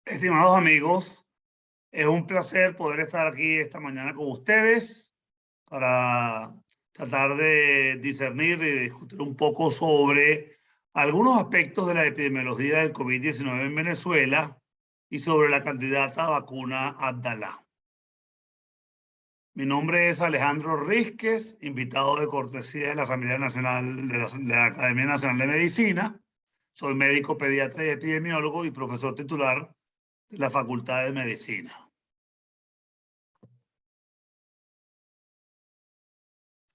Estimados amigos, es un placer poder estar aquí esta mañana con ustedes para tratar de discernir y discutir un poco sobre algunos aspectos de la epidemiología del COVID-19 en Venezuela y sobre la candidata a vacuna Abdalá. Mi nombre es Alejandro Rísquez, invitado de cortesía de la Asamblea Nacional de la Academia Nacional de Medicina. Soy médico pediatra y epidemiólogo y profesor titular de la Facultad de Medicina.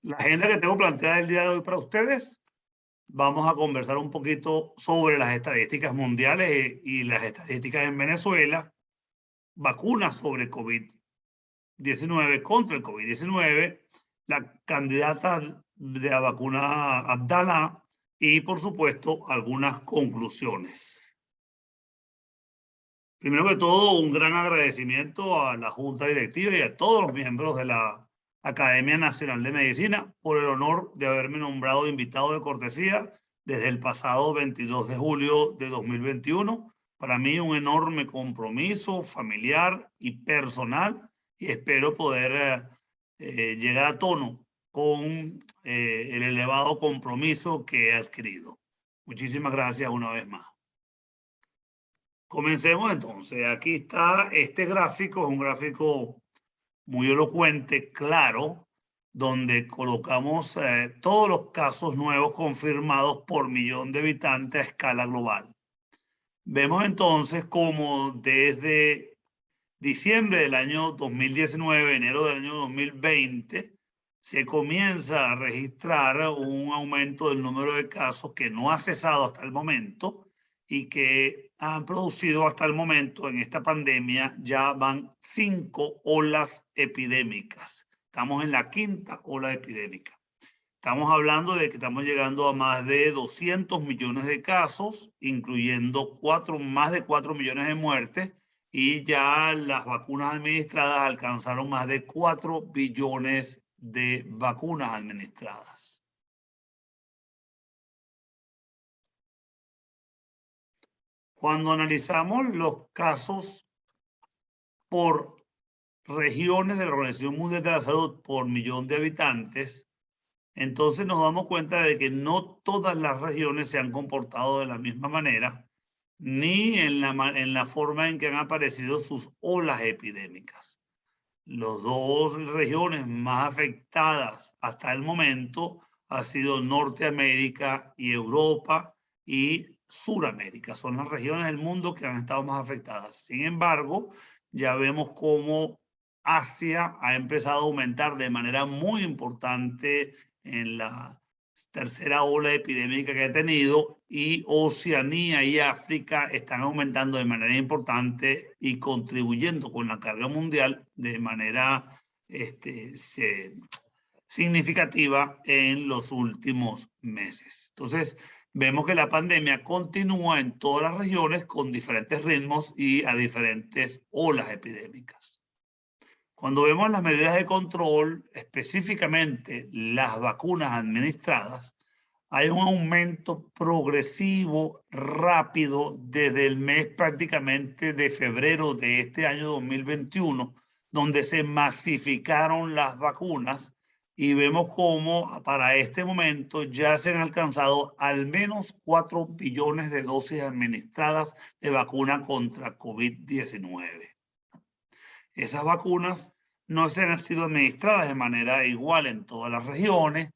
La agenda que tengo planteada el día de hoy para ustedes, vamos a conversar un poquito sobre las estadísticas mundiales y las estadísticas en Venezuela, vacunas sobre COVID-19 contra el COVID-19, la candidata de la vacuna Abdalá y, por supuesto, algunas conclusiones. Primero que todo, un gran agradecimiento a la Junta Directiva y a todos los miembros de la Academia Nacional de Medicina por el honor de haberme nombrado invitado de cortesía desde el pasado 22 de julio de 2021. Para mí un enorme compromiso familiar y personal y espero poder llegar a tono con el elevado compromiso que he adquirido. Muchísimas gracias una vez más. Comencemos entonces. Aquí está este gráfico, es un gráfico muy elocuente, claro, donde colocamos todos los casos nuevos confirmados por millón de habitantes a escala global. Vemos entonces cómo desde diciembre del año 2019, enero del año 2020, se comienza a registrar un aumento del número de casos que no ha cesado hasta el momento y que han producido hasta el momento en esta pandemia, ya van 5 olas epidémicas. Estamos en la 5ª ola epidémica. Estamos hablando de que estamos llegando a más de 200 millones de casos, incluyendo más de 4 millones de muertes, y ya las vacunas administradas alcanzaron más de 4 billones de vacunas administradas. Cuando analizamos los casos por regiones de la Organización Mundial de la Salud por millón de habitantes, entonces nos damos cuenta de que no todas las regiones se han comportado de la misma manera, ni en la forma en que han aparecido sus olas epidémicas. Las dos regiones más afectadas hasta el momento han sido Norteamérica y Europa y Suramérica. Son las regiones del mundo que han estado más afectadas. Sin embargo, ya vemos cómo Asia ha empezado a aumentar de manera muy importante en la tercera ola epidémica que ha tenido, y Oceanía y África están aumentando de manera importante y contribuyendo con la carga mundial de manera significativa en los últimos meses. Entonces, vemos que la pandemia continúa en todas las regiones con diferentes ritmos y a diferentes olas epidémicas. Cuando vemos las medidas de control, específicamente las vacunas administradas, hay un aumento progresivo, rápido, desde el mes prácticamente de febrero de este año 2021, donde se masificaron las vacunas y vemos cómo para este momento ya se han alcanzado al menos 4 billones de dosis administradas de vacuna contra COVID-19. Esas vacunas no se han sido administradas de manera igual en todas las regiones.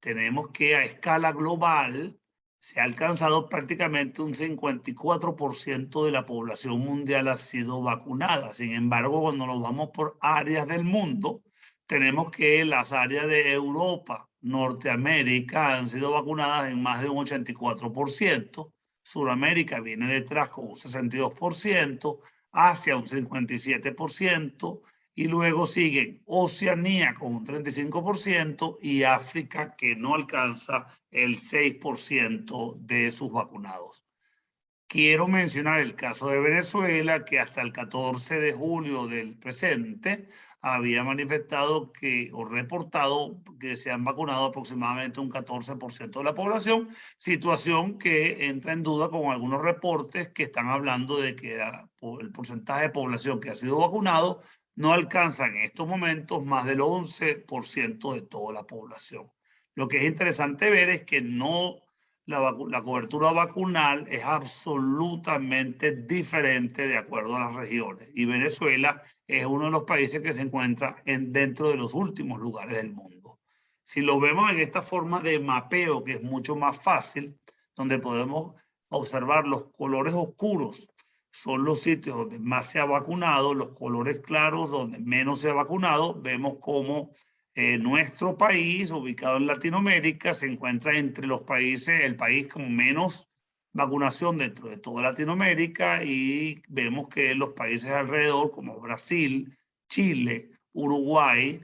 Tenemos que a escala global se ha alcanzado prácticamente un 54% de la población mundial ha sido vacunada. Sin embargo, cuando nos vamos por áreas del mundo, tenemos que las áreas de Europa, Norteamérica han sido vacunadas en más de un 84%, Sudamérica viene detrás con un 62%, Asia un 57%, y luego siguen Oceanía con un 35% y África, que no alcanza el 6% de sus vacunados. Quiero mencionar el caso de Venezuela, que hasta el 14 de julio del presente había manifestado que, o reportado que se han vacunado aproximadamente un 14% de la población, situación que entra en duda con algunos reportes que están hablando de que el porcentaje de población que ha sido vacunado no alcanza en estos momentos más del 11% de toda la población. Lo que es interesante ver es que la cobertura vacunal es absolutamente diferente de acuerdo a las regiones. Y Venezuela es uno de los países que se encuentra dentro de los últimos lugares del mundo. Si lo vemos en esta forma de mapeo, que es mucho más fácil, donde podemos observar los colores oscuros, son los sitios donde más se ha vacunado, los colores claros donde menos se ha vacunado, vemos cómo nuestro país, ubicado en Latinoamérica, se encuentra entre los países, el país con menos vacunación dentro de toda Latinoamérica, y vemos que los países alrededor, como Brasil, Chile, Uruguay,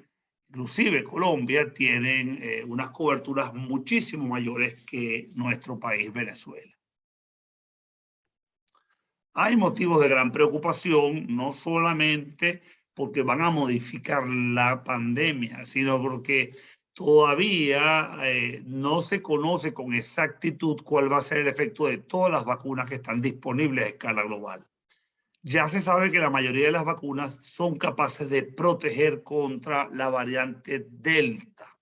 inclusive Colombia, tienen unas coberturas muchísimo mayores que nuestro país, Venezuela. Hay motivos de gran preocupación, no solamente porque van a modificar la pandemia, sino porque todavía no se conoce con exactitud cuál va a ser el efecto de todas las vacunas que están disponibles a escala global. Ya se sabe que la mayoría de las vacunas son capaces de proteger contra la variante Delta.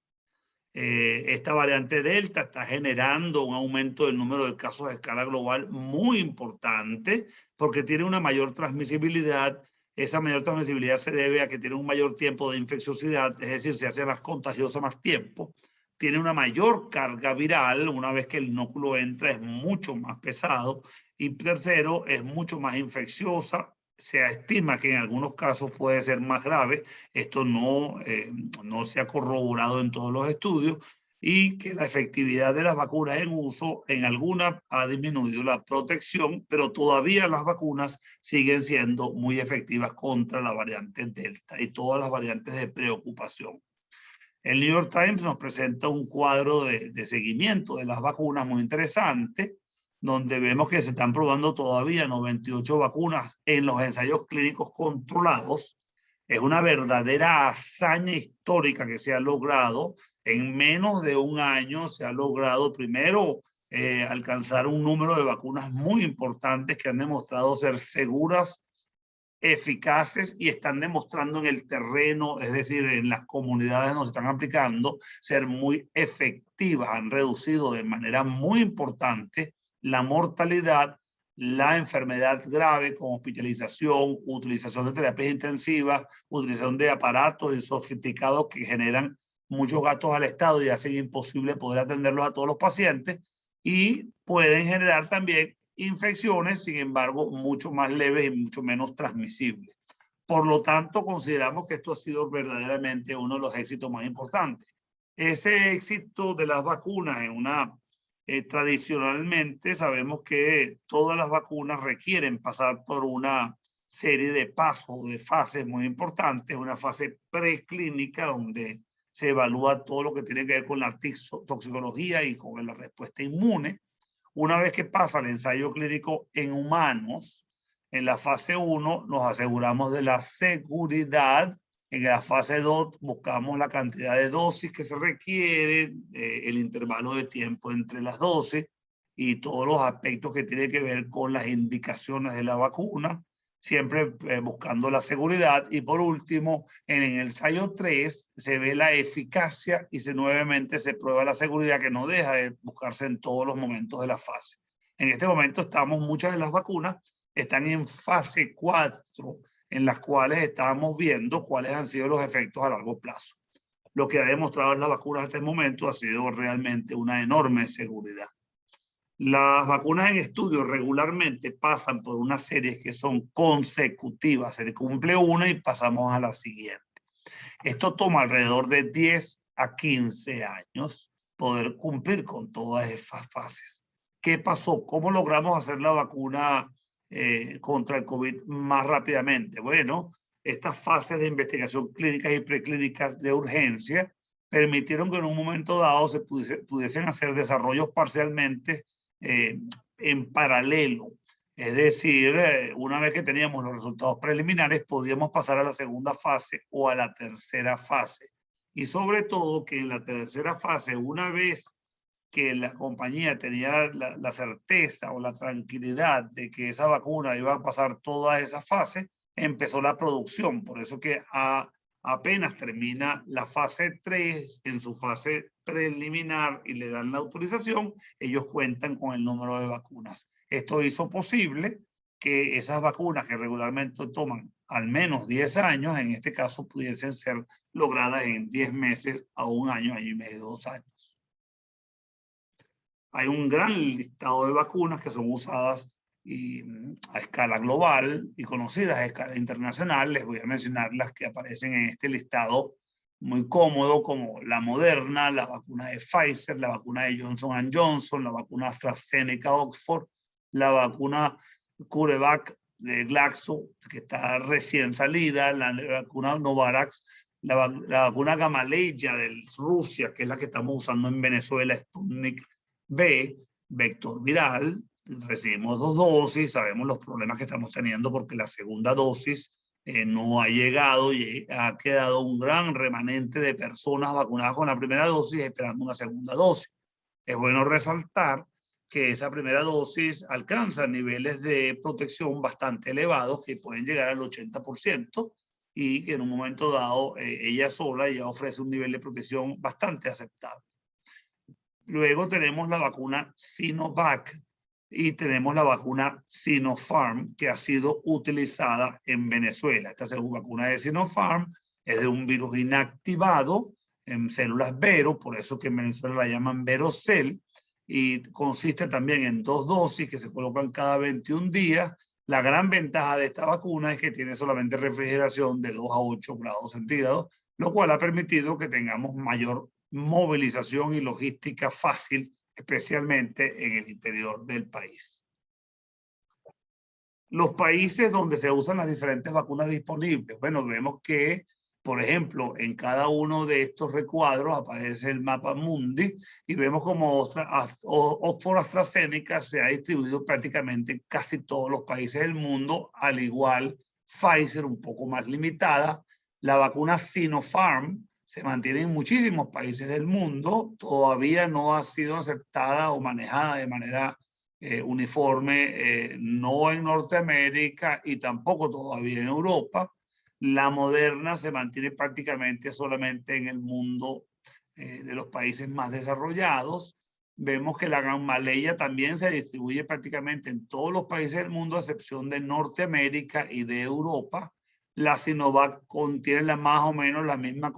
Esta variante Delta está generando un aumento del número de casos a escala global muy importante porque tiene una mayor transmisibilidad. Esa mayor transmisibilidad se debe a que tiene un mayor tiempo de infecciosidad, es decir, se hace más contagiosa más tiempo. Tiene una mayor carga viral, una vez que el inóculo entra es mucho más pesado. Y tercero, es mucho más infecciosa. Se estima que en algunos casos puede ser más grave. Esto no se ha corroborado en todos los estudios, y que la efectividad de las vacunas en uso en algunas ha disminuido la protección, pero todavía las vacunas siguen siendo muy efectivas contra la variante Delta y todas las variantes de preocupación. El New York Times nos presenta un cuadro de seguimiento de las vacunas muy interesante, donde vemos que se están probando todavía 98 vacunas en los ensayos clínicos controlados. Es una verdadera hazaña histórica que se ha logrado. En menos de un año se ha logrado primero alcanzar un número de vacunas muy importantes que han demostrado ser seguras, eficaces, y están demostrando en el terreno, es decir, en las comunidades donde se están aplicando, ser muy efectivas. Han reducido de manera muy importante la mortalidad, la enfermedad grave con hospitalización, utilización de terapias intensivas, utilización de aparatos sofisticados que generan muchos gastos al Estado y hacen imposible poder atenderlos a todos los pacientes, y pueden generar también infecciones, sin embargo, mucho más leves y mucho menos transmisibles. Por lo tanto, consideramos que esto ha sido verdaderamente uno de los éxitos más importantes. Ese éxito de las vacunas tradicionalmente sabemos que todas las vacunas requieren pasar por una serie de pasos, de fases muy importantes, una fase preclínica donde se evalúa todo lo que tiene que ver con la toxicología y con la respuesta inmune. Una vez que pasa el ensayo clínico en humanos, en la fase 1 nos aseguramos de la seguridad. En la fase 2 buscamos la cantidad de dosis que se requiere, el intervalo de tiempo entre las dosis y todos los aspectos que tienen que ver con las indicaciones de la vacuna, siempre buscando la seguridad. Y por último, en el ensayo 3 se ve la eficacia y nuevamente se prueba la seguridad, que no deja de buscarse en todos los momentos de la fase. En este momento muchas de las vacunas están en fase 4, en las cuales estamos viendo cuáles han sido los efectos a largo plazo. Lo que ha demostrado la vacuna hasta el momento ha sido realmente una enorme seguridad. Las vacunas en estudio regularmente pasan por unas series que son consecutivas. Se cumple una y pasamos a la siguiente. Esto toma alrededor de 10 a 15 años poder cumplir con todas esas fases. ¿Qué pasó? ¿Cómo logramos hacer la vacuna contra el COVID más rápidamente? Bueno, estas fases de investigación clínica y preclínica de urgencia permitieron que en un momento dado se pudiesen hacer desarrollos parcialmente en paralelo. Es decir, una vez que teníamos los resultados preliminares, podíamos pasar a la segunda fase o a la tercera fase. Y sobre todo que en la tercera fase, una vez que la compañía tenía la certeza o la tranquilidad de que esa vacuna iba a pasar toda esa fase, empezó la producción. Por eso que apenas termina la fase 3 en su fase preliminar y le dan la autorización, ellos cuentan con el número de vacunas. Esto hizo posible que esas vacunas que regularmente toman al menos 10 años, en este caso pudiesen ser logradas en 10 meses a un año, año y medio, 2 años. Hay un gran listado de vacunas que son usadas a escala global y conocidas a escala internacional. Les voy a mencionar las que aparecen en este listado muy cómodo, como la Moderna, la vacuna de Pfizer, la vacuna de Johnson & Johnson, la vacuna AstraZeneca Oxford, la vacuna CureVac de Glaxo, que está recién salida, la vacuna Novavax, la vacuna Gamaleya de Rusia, que es la que estamos usando en Venezuela, Sputnik B, vector viral. Recibimos 2 dosis, sabemos los problemas que estamos teniendo porque la segunda dosis no ha llegado y ha quedado un gran remanente de personas vacunadas con la primera dosis esperando una segunda dosis. Es bueno resaltar que esa primera dosis alcanza niveles de protección bastante elevados que pueden llegar al 80% y que en un momento dado ella sola ya ofrece un nivel de protección bastante aceptable. Luego tenemos la vacuna Sinovac y tenemos la vacuna Sinopharm, que ha sido utilizada en Venezuela. Esta segunda vacuna de Sinopharm es de un virus inactivado en células Vero, por eso que en Venezuela la llaman Verocell, y consiste también en 2 dosis que se colocan cada 21 días. La gran ventaja de esta vacuna es que tiene solamente refrigeración de 2 a 8 grados centígrados, lo cual ha permitido que tengamos mayor movilización y logística fácil, especialmente en el interior del país. Los países donde se usan las diferentes vacunas disponibles. Bueno, vemos que, por ejemplo, en cada uno de estos recuadros aparece el mapa mundi y vemos como Oxford AstraZeneca se ha distribuido prácticamente en casi todos los países del mundo, al igual Pfizer un poco más limitada. La vacuna Sinopharm se mantiene en muchísimos países del mundo, todavía no ha sido aceptada o manejada de manera uniforme, no en Norteamérica y tampoco todavía en Europa. La Moderna se mantiene prácticamente solamente en el mundo de los países más desarrollados. Vemos que la Gamaleya también se distribuye prácticamente en todos los países del mundo, a excepción de Norteamérica y de Europa. La Sinovac contiene más o menos la misma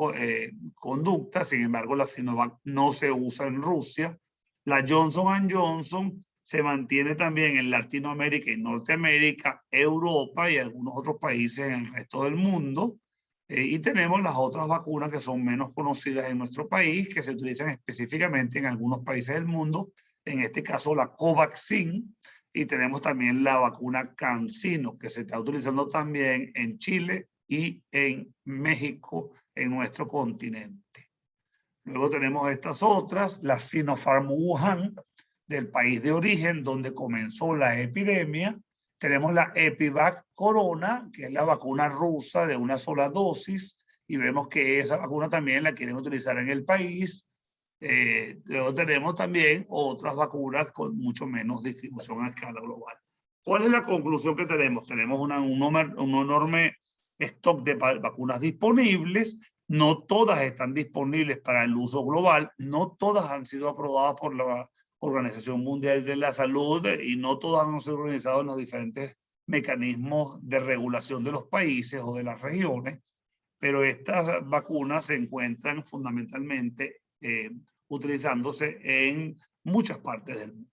conducta, sin embargo la Sinovac no se usa en Rusia. La Johnson & Johnson se mantiene también en Latinoamérica y Norteamérica, Europa y algunos otros países en el resto del mundo. Y tenemos las otras vacunas que son menos conocidas en nuestro país, que se utilizan específicamente en algunos países del mundo, en este caso la Covaxin, y tenemos también la vacuna CanSino, que se está utilizando también en Chile y en México, en nuestro continente. Luego tenemos estas otras, la Sinopharm Wuhan, del país de origen donde comenzó la epidemia. Tenemos la Epivac Corona, que es la vacuna rusa de una sola dosis, y vemos que esa vacuna también la quieren utilizar en el país. Luego tenemos también otras vacunas con mucho menos distribución a escala global. ¿Cuál es la conclusión que tenemos? Tenemos un enorme stock de vacunas disponibles. No todas están disponibles para el uso global. No todas han sido aprobadas por la Organización Mundial de la Salud y no todas han sido organizadas en los diferentes mecanismos de regulación de los países o de las regiones, pero estas vacunas se encuentran fundamentalmente utilizándose en muchas partes del mundo.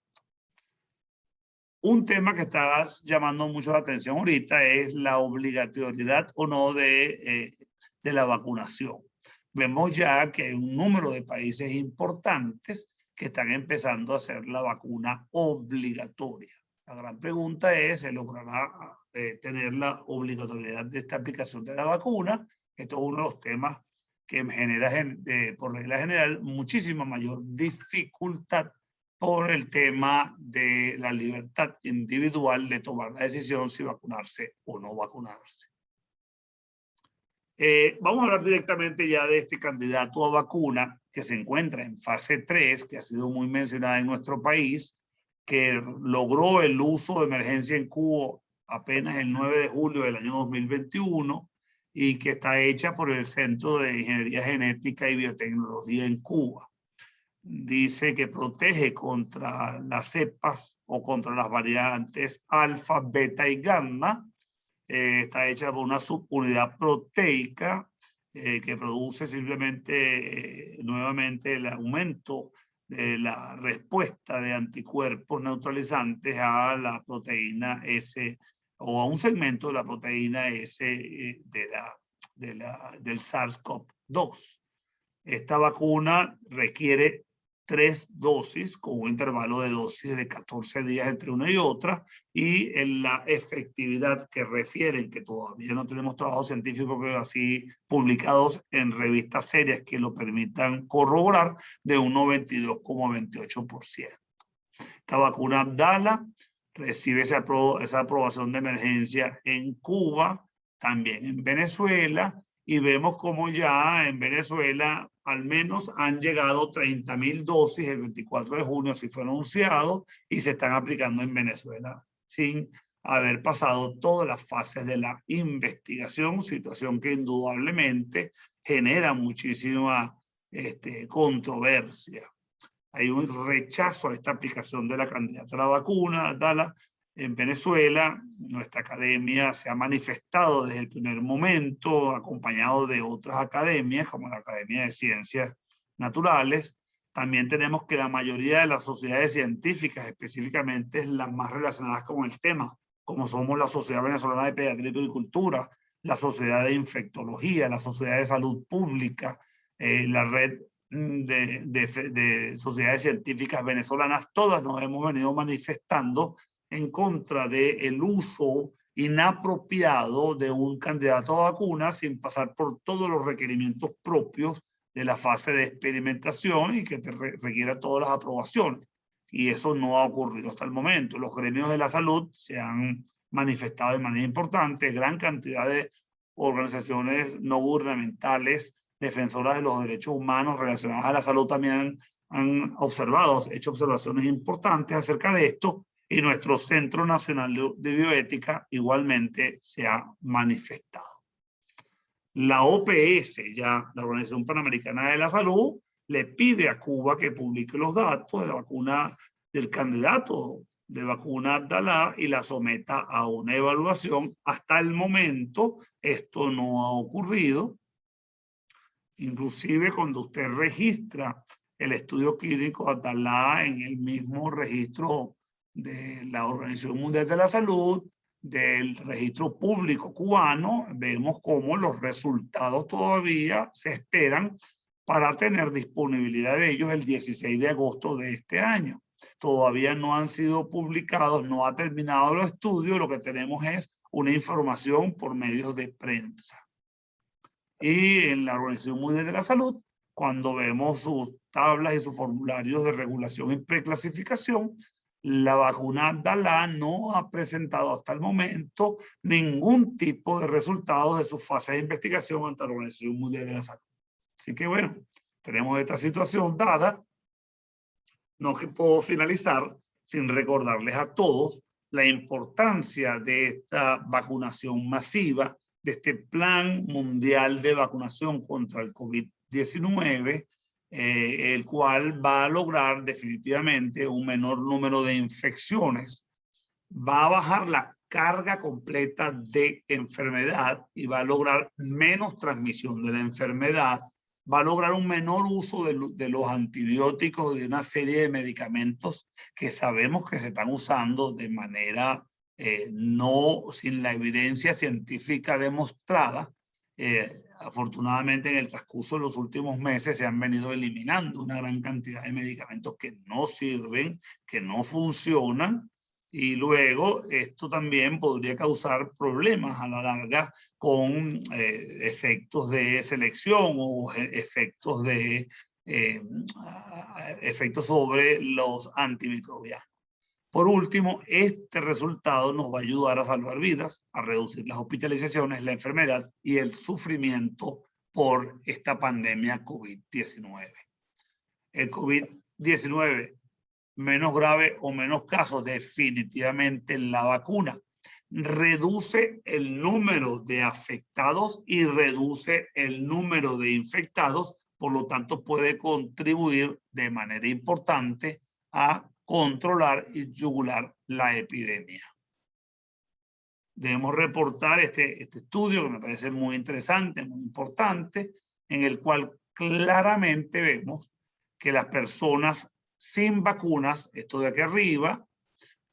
Un tema que está llamando mucho la atención ahorita es la obligatoriedad o no de la vacunación. Vemos ya que hay un número de países importantes que están empezando a hacer la vacuna obligatoria. La gran pregunta es, ¿se logrará tener la obligatoriedad de esta aplicación de la vacuna? Esto es uno de los temas que genera, por regla general, muchísima mayor dificultad por el tema de la libertad individual de tomar la decisión si vacunarse o no vacunarse. Vamos a hablar directamente ya de este candidato a vacuna que se encuentra en fase 3, que ha sido muy mencionada en nuestro país, que logró el uso de emergencia en Cuba apenas el 9 de julio del año 2021 y que está hecha por el Centro de Ingeniería Genética y Biotecnología en Cuba. Dice que protege contra las cepas o contra las variantes alfa, beta y gamma. Está hecha por una subunidad proteica que produce simplemente nuevamente el aumento de la respuesta de anticuerpos neutralizantes a la proteína S o a un segmento de la proteína S del SARS-CoV-2. Esta vacuna requiere 3 dosis con un intervalo de dosis de 14 días entre una y otra, y en la efectividad que refieren, que todavía no tenemos trabajos científicos pero así publicados en revistas serias que lo permitan corroborar, de un 92,28%. Esta vacuna Abdala recibe esa aprobación de emergencia en Cuba, también en Venezuela, y vemos como ya en Venezuela al menos han llegado 30.000 dosis el 24 de junio, así fue anunciado, y se están aplicando en Venezuela sin haber pasado todas las fases de la investigación, situación que indudablemente genera muchísima controversia. Hay un rechazo a esta aplicación de la candidata a la vacuna, Dala. En Venezuela, nuestra academia se ha manifestado desde el primer momento, acompañado de otras academias, como la Academia de Ciencias Naturales. También tenemos que la mayoría de las sociedades científicas, específicamente las más relacionadas con el tema, como somos la Sociedad Venezolana de Pediatría y Agricultura, la Sociedad de Infectología, la Sociedad de Salud Pública, la Red de sociedades científicas venezolanas, todas nos hemos venido manifestando en contra del uso inapropiado de un candidato a vacuna sin pasar por todos los requerimientos propios de la fase de experimentación y que requiera todas las aprobaciones. Y eso no ha ocurrido hasta el momento. Los gremios de la salud se han manifestado de manera importante, gran cantidad de organizaciones no gubernamentales defensoras de los derechos humanos relacionadas a la salud también han observado, hecho observaciones importantes acerca de esto, y nuestro Centro Nacional de Bioética igualmente se ha manifestado. La OPS, ya la Organización Panamericana de la Salud, le pide a Cuba que publique los datos de la vacuna del candidato de vacuna Abdala y la someta a una evaluación. Hasta el momento esto no ha ocurrido. Inclusive cuando usted registra el estudio clínico Abdala en el mismo registro de la Organización Mundial de la Salud, del registro público cubano, vemos cómo los resultados todavía se esperan para tener disponibilidad de ellos el 16 de agosto de este año. Todavía no han sido publicados, no ha terminado los estudios, lo que tenemos es una información por medios de prensa. Y en la Organización Mundial de la Salud, cuando vemos sus tablas y sus formularios de regulación y preclasificación, la vacuna Abdala no ha presentado hasta el momento ningún tipo de resultados de su fase de investigación ante la Organización Mundial de la Salud. Así que bueno, tenemos esta situación dada. No que puedo finalizar sin recordarles a todos la importancia de esta vacunación masiva, de este plan mundial de vacunación contra el COVID-19, el cual va a lograr definitivamente un menor número de infecciones, va a bajar la carga completa de enfermedad y va a lograr menos transmisión de la enfermedad, va a lograr un menor uso de los antibióticos y de una serie de medicamentos que sabemos que se están usando de manera sin la evidencia científica demostrada. Afortunadamente en el transcurso de los últimos meses se han venido eliminando una gran cantidad de medicamentos que no sirven, que no funcionan, y luego esto también podría causar problemas a la larga con efectos de selección o efectos de efectos sobre los antimicrobianos. Por último, este resultado nos va a ayudar a salvar vidas, a reducir las hospitalizaciones, la enfermedad y el sufrimiento por esta pandemia COVID-19. El COVID-19, menos grave o menos casos, definitivamente la vacuna. Reduce el número de afectados y reduce el número de infectados, por lo tanto puede contribuir de manera importante a controlar y yugular la epidemia. Debemos reportar este estudio que me parece muy interesante, muy importante, en el cual claramente vemos que las personas sin vacunas, esto de aquí arriba,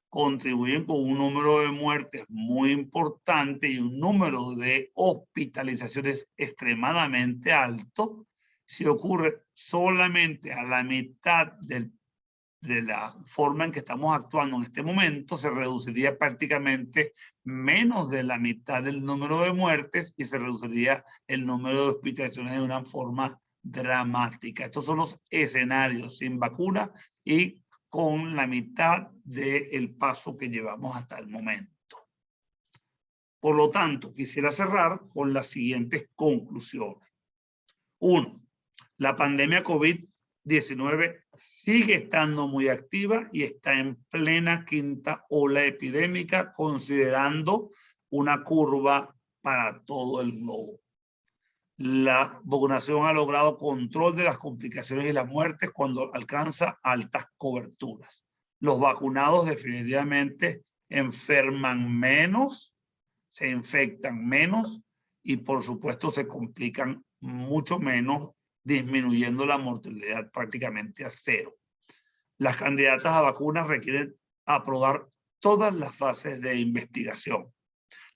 contribuyen con un número de muertes muy importante y un número de hospitalizaciones extremadamente alto. Si ocurre solamente a la mitad de la forma en que estamos actuando en este momento, se reduciría prácticamente menos de la mitad del número de muertes y se reduciría el número de hospitalizaciones de una forma dramática. Estos son los escenarios sin vacuna y con la mitad del paso que llevamos hasta el momento. Por lo tanto, quisiera cerrar con las siguientes conclusiones. 1. La pandemia COVID-19 sigue estando muy activa y está en plena quinta ola epidémica, considerando una curva para todo el globo. La vacunación ha logrado control de las complicaciones y las muertes cuando alcanza altas coberturas. Los vacunados definitivamente enferman menos, se infectan menos y por supuesto se complican mucho menos, disminuyendo la mortalidad prácticamente a cero. Las candidatas a vacunas requieren aprobar todas las fases de investigación.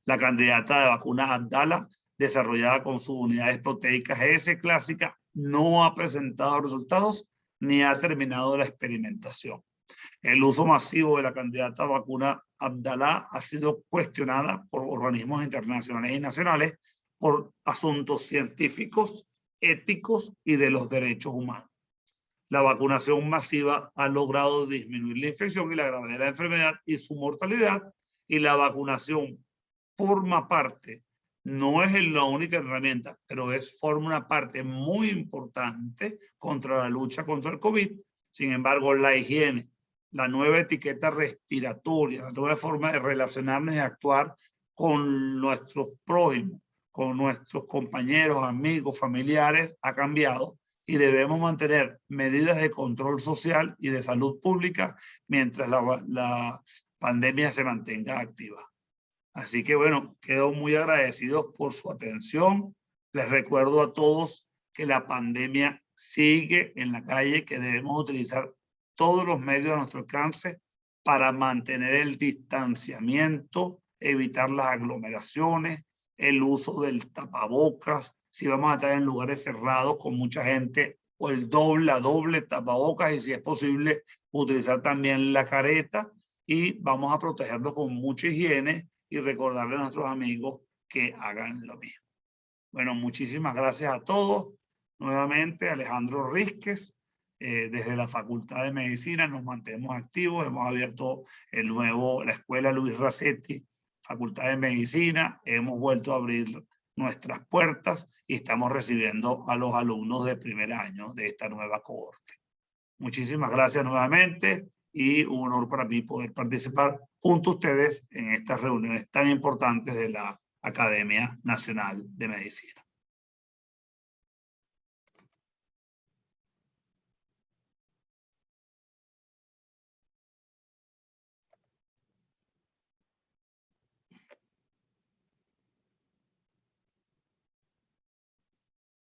La candidata de vacuna Abdala, desarrollada con sus unidades proteicas S clásica, no ha presentado resultados ni ha terminado la experimentación. El uso masivo de la candidata vacuna Abdala ha sido cuestionada por organismos internacionales y nacionales por asuntos científicos, éticos y de los derechos humanos. La vacunación masiva ha logrado disminuir la infección y la gravedad de la enfermedad y su mortalidad, y la vacunación forma parte, no es la única herramienta, pero forma una parte muy importante contra la lucha contra el COVID. Sin embargo, la higiene, la nueva etiqueta respiratoria, la nueva forma de relacionarnos y actuar con nuestros prójimos, con nuestros compañeros, amigos, familiares, ha cambiado y debemos mantener medidas de control social y de salud pública mientras la pandemia se mantenga activa. Así que bueno, quedo muy agradecidos por su atención. Les recuerdo a todos que la pandemia sigue en la calle, que debemos utilizar todos los medios a nuestro alcance para mantener el distanciamiento, evitar las aglomeraciones, el uso del tapabocas. Si vamos a estar en lugares cerrados con mucha gente, o el doble tapabocas, y si es posible utilizar también la careta, y vamos a protegernos con mucha higiene y recordarle a nuestros amigos que hagan lo mismo. Bueno, muchísimas gracias a todos. Nuevamente, Alejandro Rísquez, desde la Facultad de Medicina nos mantenemos activos. Hemos abierto la Escuela Luis Racetti, Facultad de Medicina. Hemos vuelto a abrir nuestras puertas y estamos recibiendo a los alumnos de primer año de esta nueva cohorte. Muchísimas gracias nuevamente y un honor para mí poder participar junto a ustedes en estas reuniones tan importantes de la Academia Nacional de Medicina.